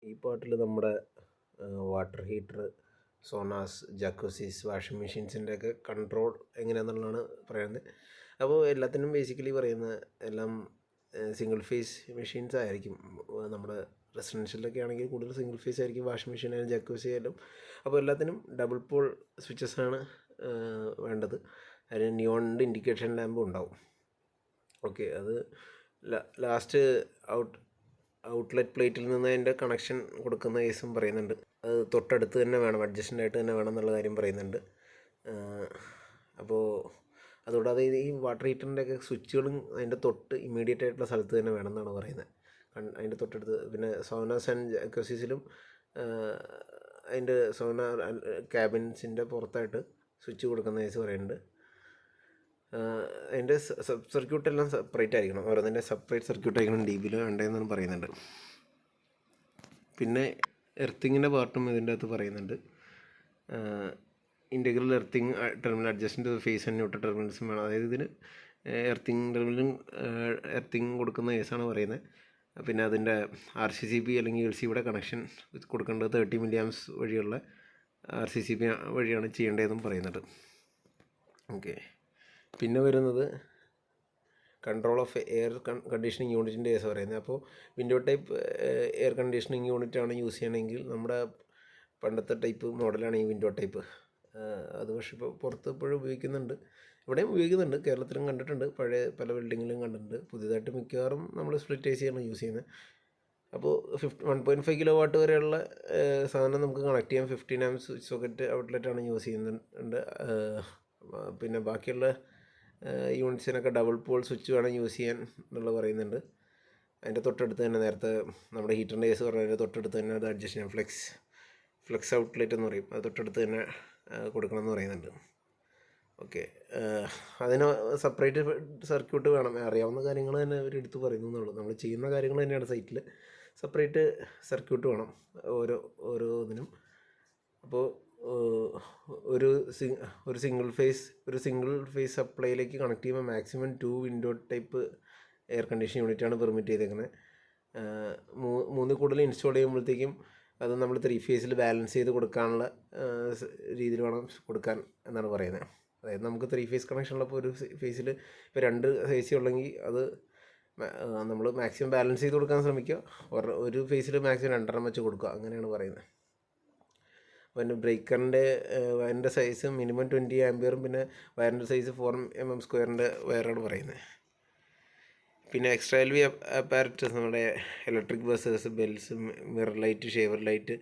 ഈ പാട്ടിൽ നമ്മുടെ വാട്ടർ ഹീറ്റർ, സോണാസ്, ജാക്വസീസ്, വാഷിംഗ് മെഷീൻസിൻ്റെ ഒക്കെ കൺട്രോൾ എങ്ങനെയാണെന്നുള്ളതാണ് പറയുന്നത്. അപ്പോൾ എല്ലാത്തിനും ബേസിക്കലി പറയുന്നത് എല്ലാം സിംഗിൾ ഫേസ് മെഷീൻസ് ആയിരിക്കും. നമ്മുടെ റെസിഡൻഷ്യലൊക്കെ ആണെങ്കിൽ കൂടുതൽ സിംഗിൾ ഫേസ് ആയിരിക്കും, വാഷിംഗ് മെഷീൻ ആയാലും ജാക്വസി ആയാലും. അപ്പോൾ എല്ലാത്തിനും ഡബിൾ പോൾ സ്വിച്ചസ് ആണ് വേണ്ടത്. അതിന് നിയോണിൻ്റെ ഇൻഡിക്കേഷൻ ലാമ്പും ഉണ്ടാവും. ഓക്കെ, അത് ലാസ്റ്റ് ഔട്ട്ലെറ്റ് പ്ലേറ്റിൽ നിന്ന് അതിൻ്റെ കണക്ഷൻ കൊടുക്കുന്ന കേസും പറയുന്നുണ്ട്. അത് തൊട്ടടുത്ത് തന്നെ വേണം, അഡ്ജസ്റ്റൻ്റ് ആയിട്ട് തന്നെ വേണം എന്നുള്ള കാര്യം പറയുന്നുണ്ട്. അപ്പോൾ അതുകൂടാതെ ഈ വാട്ടർ ഹീറ്ററിൻ്റെ ഒക്കെ സ്വിച്ചുകളും അതിൻ്റെ തൊട്ട് ഇമ്മീഡിയറ്റ് ആയിട്ടുള്ള സ്ഥലത്ത് തന്നെ വേണം എന്നാണ് പറയുന്നത്. അതിൻ്റെ തൊട്ടടുത്ത്. പിന്നെ സോനാസ് ആൻഡ് ജാക്വസീസിലും അതിൻ്റെ സോനാർ ക്യാബിൻസിൻ്റെ പുറത്തായിട്ട് സ്വിച്ച് കൊടുക്കുന്ന കേസ് പറയുന്നുണ്ട്. അതിൻ്റെ സബ് സർക്യൂട്ട് എല്ലാം സെപ്പറേറ്റ് ആയിരിക്കണം, ഓരോന്നിൻ്റെ സെപ്പറേറ്റ് സർക്യൂട്ട് ആയിരിക്കണം ഡി ബിയിൽ വേണ്ടതെന്നാണ് പറയുന്നുണ്ട്. പിന്നെ എർത്തിങ്ങിൻ്റെ പാർട്ടും ഇതിൻ്റെ അകത്ത് പറയുന്നുണ്ട്. Integral earthing terminal adjustment phase and neutral ടെർമിനൽസും വേണം. അതായത് ഇതിന് എർത്തിങ് ടെർമിനലും എർത്തിങ് കൊടുക്കുന്ന കേസാണ് പറയുന്നത്. പിന്നെ അതിൻ്റെ RCCB അല്ലെങ്കിൽ LCBയുടെ കണക്ഷൻ കൊടുക്കേണ്ടത് 30 mA വഴിയുള്ള RCCB വഴിയാണ് ചെയ്യേണ്ടതെന്നും പറയുന്നുണ്ട്. ഓക്കെ, പിന്നെ വരുന്നത് കൺട്രോൾ ഓഫ് എയർ കണ്ടീഷനിങ് യൂണിറ്റിൻ്റെ കേസ് പറയുന്നത്. അപ്പോൾ വിൻഡോ ടൈപ്പ് എയർ കണ്ടീഷനിങ് യൂണിറ്റാണ് യൂസ് ചെയ്യണമെങ്കിൽ നമ്മുടെ പണ്ടത്തെ ടൈപ്പ് മോഡലാണ് ഈ വിൻഡോ ടൈപ്പ്. അത് പക്ഷേ ഇപ്പോൾ പുറത്ത് ഇപ്പോഴും ഉപയോഗിക്കുന്നുണ്ട്, ഇവിടെയും ഉപയോഗിക്കുന്നുണ്ട്, കേരളത്തിലും കണ്ടിട്ടുണ്ട്, പഴയ പല ബിൽഡിങ്ങിലും കണ്ടിട്ടുണ്ട്. പുതിയതായിട്ട് മിക്കവാറും നമ്മൾ സ്പ്ലിറ്റ് AC ആണ് യൂസ് ചെയ്യുന്നത്. അപ്പോൾ 1.5 kW വരെയുള്ള സാധനം നമുക്ക് കണക്ട് ചെയ്യാം. 15 amps സ്വിച്ച് സോക്കറ്റ് ഔട്ട്ലെറ്റാണ് യൂസ് ചെയ്യുന്നുണ്ട്. പിന്നെ ബാക്കിയുള്ള യൂണിറ്റ്സിനൊക്കെ ഡബിൾ പോൾ സ്വിച്ച് വേണം യൂസ് ചെയ്യാൻ എന്നുള്ളത് പറയുന്നുണ്ട്. അതിൻ്റെ തൊട്ടടുത്ത് തന്നെ നേരത്തെ നമ്മുടെ ഹീറ്ററിൻ്റെ കേസ് പറഞ്ഞതിൻ്റെ തൊട്ടടുത്ത് തന്നെ അത് അഡ്ജസ്റ്റ് ചെയ്യാം. ഫ്ലെക്സ് ഔട്ട്ലെറ്റ് എന്ന് പറയും, അത് തൊട്ടടുത്ത് തന്നെ കൊടുക്കണമെന്ന് പറയുന്നുണ്ട്. ഓക്കെ, അതിന് സെപ്പറേറ്റ് സർക്യൂട്ട് വേണം. അറിയാവുന്ന കാര്യങ്ങൾ തന്നെ അവർ എടുത്ത് പറയുന്നുള്ളൂ. നമ്മൾ ചെയ്യുന്ന കാര്യങ്ങൾ തന്നെയാണ് സൈറ്റിൽ. സെപ്പറേറ്റ് സർക്യൂട്ട് വേണം ഓരോന്നിനും. അപ്പോൾ ഒരു സിംഗിൾ ഫേസ് സപ്ലൈയിലേക്ക് കണക്ട് ചെയ്യുമ്പോൾ maximum 2 window type air condition യൂണിറ്റാണ് പെർമിറ്റ് ചെയ്തേക്കുന്നത്. 3 കൂടുതൽ ഇൻസ്റ്റാൾ ചെയ്യുമ്പോഴത്തേക്കും അത് നമ്മൾ 3 ഫേസിൽ ബാലൻസ് ചെയ്ത് കൊടുക്കാനുള്ള രീതിയിൽ വേണം കൊടുക്കാൻ എന്നാണ് പറയുന്നത്. അതായത് നമുക്ക് 3 ഫേസ് കണക്ഷനുള്ളപ്പോൾ ഒരു ഫേസിൽ ഇപ്പോൾ 2 AC ഉള്ളെങ്കിൽ അത് നമ്മൾ മാക്സിമം ബാലൻസ് ചെയ്ത് കൊടുക്കാൻ ശ്രമിക്കുക. ഒരു ഫേസിൽ മാക്സിമം 2 വെച്ച് കൊടുക്കുക, അങ്ങനെയാണ് പറയുന്നത്. പിന്നെ ബ്രേക്കറിൻ്റെ വയറിൻ്റെ സൈസ് മിനിമം 20 ആംപിയറും പിന്നെ വയറിൻ്റെ സൈസ് 4 mm² വയറാണ് പറയുന്നത്. പിന്നെ എക്സ്ട്രാ LV അപ്പാരറ്റസ്, നമ്മുടെ electric buzzers, bells, mirror light, shaver light,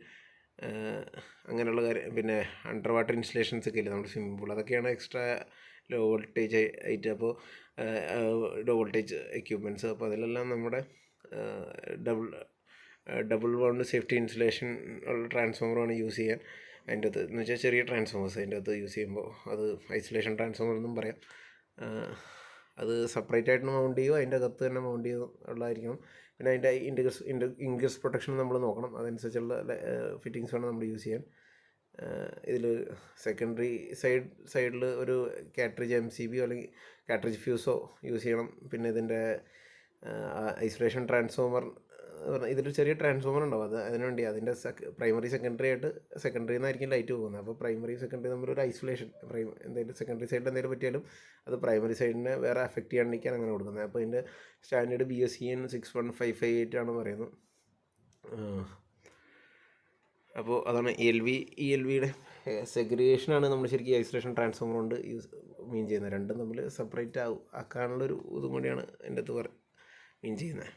അങ്ങനെയുള്ള കാര്യം. പിന്നെ അണ്ടർ വാട്ടർ ഇൻസ്റ്റലേഷൻസ് ഒക്കെ ഇല്ലേ നമ്മുടെ സ്വിമ്മിംഗ് പൂൾ, അതൊക്കെയാണ് എക്സ്ട്രാ ലോ വോൾട്ടേജ് ആയിട്ട്. അപ്പോൾ ലോ വോൾട്ടേജ് എക്യുപ്മെൻറ്റ്സ്. അപ്പോൾ അതിലെല്ലാം നമ്മുടെ ഡബിൾ വൗണ്ട് സേഫ്റ്റി ഇൻസുലേഷൻ ഉള്ള ട്രാൻസ്ഫോമറാണ് യൂസ് ചെയ്യാൻ. അതിൻ്റെ അകത്ത് എന്ന് വെച്ചാൽ ചെറിയ ട്രാൻസ്ഫോമേഴ്സ് അതിൻ്റെ അകത്ത് യൂസ് ചെയ്യുമ്പോൾ അത് ഐസൊലേഷൻ ട്രാൻസ്ഫോമർ എന്നും പറയാം. അത് സെപ്പറേറ്റ് ആയിട്ട് മൗണ്ട് ചെയ്യുമോ അതിൻ്റെ അകത്ത് തന്നെ മൗണ്ട് ചെയ്യുള്ളതായിരിക്കണം. പിന്നെ അതിൻ്റെ ഇൻഗ്രസ് പ്രൊട്ടക്ഷൻ നമ്മൾ നോക്കണം, അതനുസരിച്ചുള്ള ഫിറ്റിങ്സ് വേണം നമ്മൾ യൂസ് ചെയ്യാൻ. ഇതിൽ സെക്കൻഡറി സൈഡിൽ ഒരു കാട്രിഡ്ജ് MCB അല്ലെങ്കിൽ കാട്രിഡ്ജ് ഫ്യൂസോ യൂസ് ചെയ്യണം. പിന്നെ ഇതിൻ്റെ ഐസൊലേഷൻ ട്രാൻസ്ഫോമർ ഇതിൽ ചെറിയ ട്രാൻസ്ഫോമർ ഉണ്ടാവും, അതിനുവേണ്ടി അതിൻ്റെ പ്രൈമറി സെക്കൻഡറി നിന്നായിരിക്കും ലൈറ്റ് പോകുന്നത്. അപ്പോൾ പ്രൈമറി സെക്കൻഡറി തമ്മിൽ ഒരു ഐസൊലേഷൻ, എന്തെങ്കിലും സെക്കൻഡറി സൈഡിൽ എന്തെങ്കിലും പറ്റിയാലും അത് പ്രൈമറി സൈഡിനെ വേറെ അഫക്റ്റ് ചെയ്യാണ്ടിരിക്കാൻ അങ്ങനെ കൊടുക്കുന്നത്. അപ്പോൾ ഇതിൻ്റെ സ്റ്റാൻഡേർഡ് BSEN 61558 ആണ് പറയുന്നത്. അപ്പോൾ അതാണ് ELVയുടെ സെഗ്രിഗേഷനാണ് നമ്മൾ ശരിക്കും ഐസൊലേഷൻ ട്രാൻസ്ഫോമർ കൊണ്ട് മീൻ ചെയ്യുന്നത്. രണ്ടും തമ്മിൽ സെപ്പറേറ്റ് ആക്കാനുള്ളൊരു ഇതും കൂടിയാണ് എൻ്റെ അകത്ത് മീൻ ചെയ്യുന്നത്.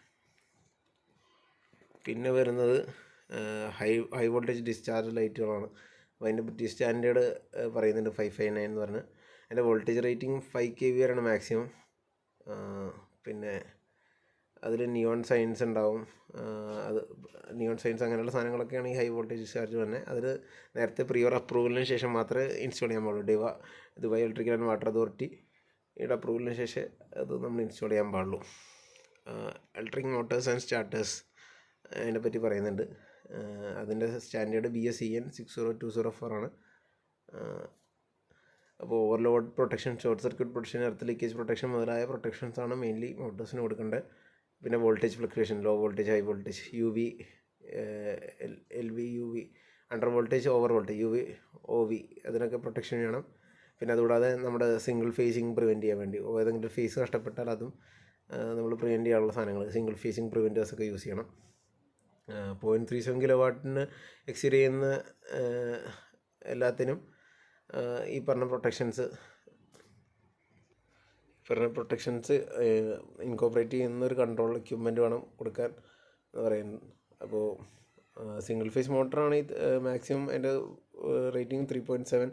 പിന്നെ വരുന്നത് ഹൈ വോൾട്ടേജ് ഡിസ്ചാർജ് ലൈറ്റുകളാണ്. അപ്പോൾ അതിൻ്റെ ബ്രിട്ടീഷ് സ്റ്റാൻഡേർഡ് പറയുന്നുണ്ട് 559 എന്ന് പറഞ്ഞ്. അതിൻ്റെ വോൾട്ടേജ് റേറ്റിംഗ് 5 kV വരെയാണ് മാക്സിമം. പിന്നെ അതിൽ നിയോൺ സൈൻസ് ഉണ്ടാവും. അത് നിയോൺ സൈൻസ് അങ്ങനെയുള്ള സാധനങ്ങളൊക്കെയാണ് ഈ ഹൈ വോൾട്ടേജ് ഡിസ്ചാർജ് തന്നെ. അതിൽ നേരത്തെ പ്രിയർ അപ്രൂവലിന് ശേഷം മാത്രമേ ഇൻസ്റ്റാൾ ചെയ്യാൻ പാടുള്ളൂ. ദുബായ് ഇലക്ട്രിക്കൽ ആൻഡ് വാട്ടർ അതോറിറ്റിയുടെ അപ്രൂവലിന് ശേഷം അത് നമ്മൾ ഇൻസ്റ്റാൾ ചെയ്യാൻ പാടുള്ളൂ. ഇലക്ട്രിക് മോട്ടേഴ്സ് ആൻഡ് സ്റ്റാർട്ടേഴ്സ് അതിനെ പറ്റി പറയുന്നുണ്ട്. അതിൻ്റെ സ്റ്റാൻഡേർഡ് BSEN 60204 ആണ്. അപ്പോൾ overload protection, short circuit protection, earth leakage protection മുതലായ പ്രൊട്ടക്ഷൻസാണ് മെയിൻലി മോട്ടോഴ്സിന് കൊടുക്കേണ്ടത്. പിന്നെ voltage fluctuation, low voltage, high voltage, UV under voltage, over voltage, UV, OV അതിനൊക്കെ പ്രൊട്ടക്ഷൻ വേണം. പിന്നെ അതുകൂടാതെ നമ്മുടെ സിംഗിൾ ഫേസിങ് പ്രിവെൻറ്റ് ചെയ്യാൻ വേണ്ടി ഏതെങ്കിലും ഫേസ് നഷ്ടപ്പെട്ടാൽ അതും നമ്മൾ പ്രിവെൻറ്റ് ചെയ്യാനുള്ള സാധനങ്ങൾ സിംഗിൾ ഫേസിങ് പ്രിവെൻറ്റേഴ്സൊക്കെ യൂസ് ചെയ്യണം. 0.37 കിലോവാട്ടിന് എക്സീഡ് ചെയ്യുന്ന എല്ലാത്തിനും ഈ പറഞ്ഞ പ്രൊട്ടക്ഷൻസ് ഇൻകോപ്പറേറ്റ് ചെയ്യുന്നൊരു കൺട്രോൾ എക്യുപ്മെൻറ്റ് വേണം കൊടുക്കാൻ എന്ന് പറയുന്നത്. അപ്പോൾ സിംഗിൾ ഫേസ് മോട്ടറാണ് മാക്സിമം അതിൻ്റെ റേറ്റിംഗ് 3.7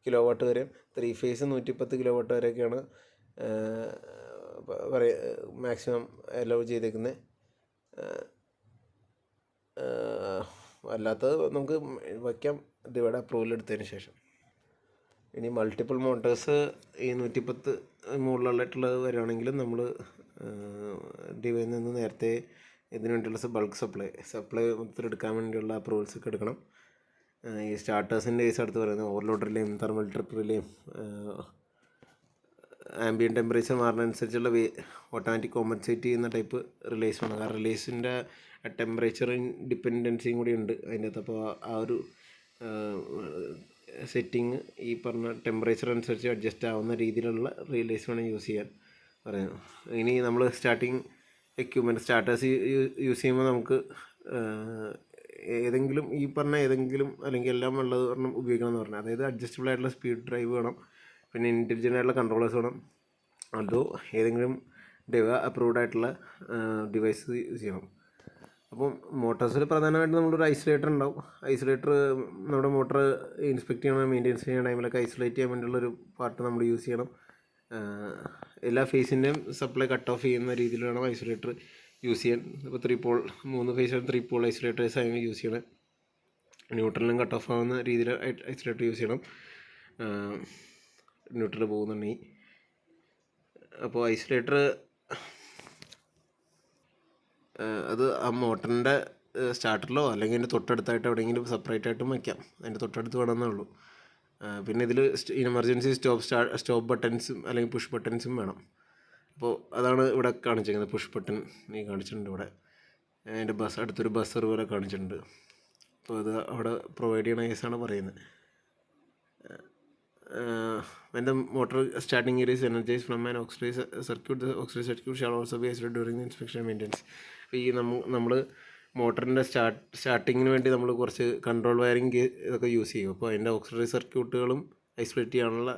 കിലോവാട്ട് വരെ, 3 ഫേസ് 110 കിലോവാട്ട് വരെയൊക്കെയാണ് മാക്സിമം അലോ ചെയ്തേക്കുന്നത്. അല്ലാത്തത് നമുക്ക് വയ്ക്കാം ഡിവൈഡ് അപ്രൂവൽ എടുത്തതിന് ശേഷം. ഇനി മൾട്ടിപ്പിൾ മോട്ടേഴ്സ് ഈ 110 മുകളിലുള്ളത് വരികയാണെങ്കിലും നമ്മൾ ഡിവൈയിൽ നിന്ന് നേരത്തെ ഇതിന് വേണ്ടിയുള്ള ബൾക്ക് സപ്ലൈ മൊത്തത്തിൽ എടുക്കാൻ വേണ്ടിയുള്ള അപ്രൂവൽസ് ഒക്കെ എടുക്കണം. ഈ സ്റ്റാർട്ടേഴ്സിൻ്റെ കേസ് അടുത്ത് പറയുന്നത് ഓവർലോഡ് റിലേയും തെർമൽ ട്രിപ്പ് റിലേയും ആംബിയൻ ടെമ്പറേച്ചർ മാറുന്നതനുസരിച്ചുള്ള ഓട്ടോമാറ്റിക് കോമ്പൻസേറ്റ് ചെയ്യുന്ന ടൈപ്പ് റിലേസ് വേണം. കാരണം റിലേസിൻ്റെ ടെമ്പറേച്ചർ ഡിപ്പെൻഡൻസിയും കൂടി ഉണ്ട് അതിൻ്റെ അകത്ത്. അപ്പോൾ ആ ഒരു സെറ്റിങ് ഈ പറഞ്ഞ ടെമ്പറേച്ചർ അനുസരിച്ച് അഡ്ജസ്റ്റ് ആവുന്ന രീതിയിലുള്ള റിലേസ് വേണം യൂസ് ചെയ്യാൻ പറയുന്നു. ഇനി നമ്മൾ സ്റ്റാർട്ടേഴ്സ് യൂസ് ചെയ്യുമ്പോൾ നമുക്ക് ഈ പറഞ്ഞ ഏതെങ്കിലും അല്ലെങ്കിൽ എല്ലാം ഉള്ളത് ഒരെണ്ണം ഉപയോഗിക്കണം എന്ന് പറഞ്ഞാൽ, അതായത് അഡ്ജസ്റ്റബിൾ ആയിട്ടുള്ള സ്പീഡ് ഡ്രൈവ് വേണം, പിന്നെ ഇൻ്റലിജൻ്റ് ആയിട്ടുള്ള കൺട്രോളേഴ്സ് വേണം, അതോ ഏതെങ്കിലും അപ്രൂവ്ഡ് ആയിട്ടുള്ള ഡിവൈസ് യൂസ് ചെയ്യണം. അപ്പം മോട്ടോഴ്സിൽ പ്രധാനമായിട്ടും നമ്മളൊരു ഐസൊലേറ്റർ ഉണ്ടാവും. ഐസൊലേറ്റർ നമ്മുടെ മോട്ടർ ഇൻസ്പെക്ട് ചെയ്യണം, മെയിൻ്റെനൻസ് ചെയ്യുന്ന ടൈമിലൊക്കെ ഐസൊലേറ്റ് ചെയ്യാൻ വേണ്ടിയുള്ളൊരു പാർട്ട് നമ്മൾ യൂസ് ചെയ്യണം. എല്ലാ ഫേസിൻ്റെയും സപ്ലൈ കട്ട് ഓഫ് ചെയ്യുന്ന രീതിയിൽ വേണം ഐസൊലേറ്റർ യൂസ് ചെയ്യാൻ. ഇപ്പോൾ 3 ഫേസിലും 3 പോൾ ഐസൊലേറ്റേഴ്സ് ആയി യൂസ് ചെയ്യണം. ന്യൂട്രലിനും കട്ട് ഓഫ് ആവുന്ന രീതിയിൽ ഐസൊലേറ്റർ യൂസ് ചെയ്യണം ന്യൂട്രൽ പോകുന്നുണ്ടെങ്കിൽ. അപ്പോൾ ഐസൊലേറ്റർ അത് ആ മോട്ടറിൻ്റെ സ്റ്റാർട്ടറിലോ അല്ലെങ്കിൽ അതിൻ്റെ തൊട്ടടുത്തായിട്ട് എവിടെയെങ്കിലും സെപ്പറേറ്റ് ആയിട്ടും വയ്ക്കാം. അതിൻ്റെ തൊട്ടടുത്ത് വേണമെന്നേ ഉള്ളൂ. പിന്നെ ഇതിൽ എമർജൻസി സ്റ്റോപ്പ് ബട്ടൺസും അല്ലെങ്കിൽ പുഷ് ബട്ടൺസും വേണം. അപ്പോൾ അതാണ് ഇവിടെ കാണിച്ചിരിക്കുന്നത്. പുഷ് ബട്ടൺ കാണിച്ചിട്ടുണ്ട് ഇവിടെ. അതിൻ്റെ അടുത്തൊരു ബസർ പോലെ കാണിച്ചിട്ടുണ്ട്. അപ്പോൾ അത് അവിടെ പ്രൊവൈഡ് ചെയ്യണ കേസാണ് പറയുന്നത്. When the motor starting gear is energized from an auxiliary circuit, the auxiliary circuit shall also be isolated during the inspection and maintenance. അപ്പോൾ ഈ നമ്മൾ മോട്ടറിൻ്റെ സ്റ്റാർട്ടിങ്ങിന് വേണ്ടി നമ്മൾ കുറച്ച് കൺട്രോൾ വയറിങ് ഇതൊക്കെ യൂസ് ചെയ്യും. അപ്പോൾ അതിൻ്റെ ഓക്സിലറി സർക്യൂട്ടുകളും ഐസൊലേറ്റ് ചെയ്യാനുള്ള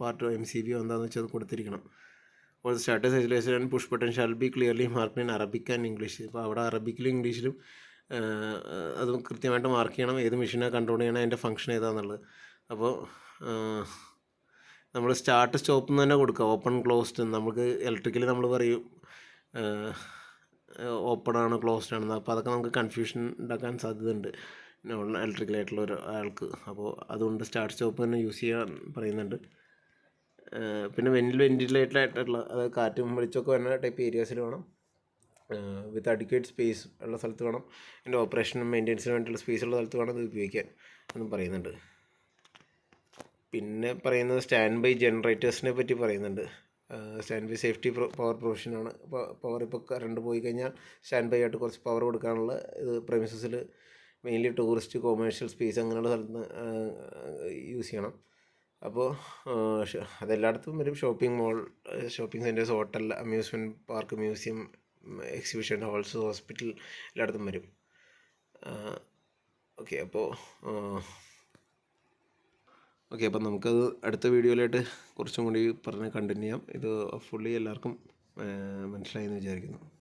പാർട്ട് MCB എന്താണെന്ന് വെച്ചാൽ അത് കൊടുത്തിരിക്കണം. അപ്പോൾ starters isolation and push button shall be clearly mark in Arabic and English. ഇപ്പോൾ അവിടെ അറബിക്കിലും ഇംഗ്ലീഷിലും അത് കൃത്യമായിട്ട് മാർക്ക് ചെയ്യണം, ഏത് മെഷീനെ കൺട്രോൾ ചെയ്യണം, അതിൻ്റെ ഫംഗ്ഷൻ ഏതാണെന്നുള്ളത്. അപ്പോൾ നമ്മൾ സ്റ്റാർട്ട് സ്റ്റോപ്പ് എന്ന് തന്നെ കൊടുക്കുക, ഓപ്പൺ ക്ലോസ്ഡ്. നമുക്ക് ഇലക്ട്രിക്കലി നമ്മൾ പറയും ഓപ്പൺ ആണ് ക്ലോസ്ഡ് ആണെന്ന്. അപ്പോൾ അതൊക്കെ നമുക്ക് കൺഫ്യൂഷൻ ഉണ്ടാക്കാൻ സാധ്യതയുണ്ട് ഇലക്ട്രിക്കലായിട്ടുള്ള ഒരാൾക്ക്. അപ്പോൾ അതുകൊണ്ട് സ്റ്റാർട്ട് സ്റ്റോപ്പ് തന്നെ യൂസ് ചെയ്യാൻ പറയുന്നുണ്ട്. പിന്നെ വെന്റിലേറ്റഡ് ആയിട്ടുള്ള, അതായത് കാറ്റും വെളിച്ചമൊക്കെ വരുന്ന ടൈപ്പ് ഏരിയാസിൽ വേണം, വിത്ത് അഡിക്വേറ്റ് സ്പേസ് ഉള്ള സ്ഥലത്ത് വേണം, അതിൻ്റെ ഓപ്പറേഷനും മെയിൻ്റെനൻസിന് വേണ്ടിയുള്ള സ്പേസ് ഉള്ള സ്ഥലത്ത് വേണം ഇത് ഉപയോഗിക്കാൻ എന്നും പറയുന്നുണ്ട്. പിന്നെ പറയുന്നത് സ്റ്റാൻഡ് ബൈ ജനറേറ്റേഴ്സിനെ പറ്റി പറയുന്നുണ്ട്. സ്റ്റാൻഡ് ബൈ സേഫ്റ്റി പവർ പ്രൊവിഷനാണ്. ഇപ്പോൾ കറണ്ട് പോയി കഴിഞ്ഞാൽ സ്റ്റാൻഡ് ബൈ ആയിട്ട് കുറച്ച് പവർ കൊടുക്കാനുള്ള ഇത് പ്രമിസസിൽ മെയിൻലി ടൂറിസ്റ്റ്, കൊമേഴ്ഷ്യൽ സ്പേസ് അങ്ങനെയുള്ള സ്ഥലത്ത് യൂസ് ചെയ്യണം. അപ്പോൾ അതെല്ലായിടത്തും വരും. Shopping mall, shopping centres, hotel, amusement park, museum, exhibition halls, hospital എല്ലായിടത്തും വരും. ഓക്കെ അപ്പോൾ നമുക്കത് അടുത്ത വീഡിയോയിലായിട്ട് കുറച്ചും കൂടി പറഞ്ഞ് കണ്ടിന്യൂ ചെയ്യാം. ഇത് ഫുള്ളി എല്ലാവർക്കും മനസ്സിലായെന്ന് വിചാരിക്കുന്നു.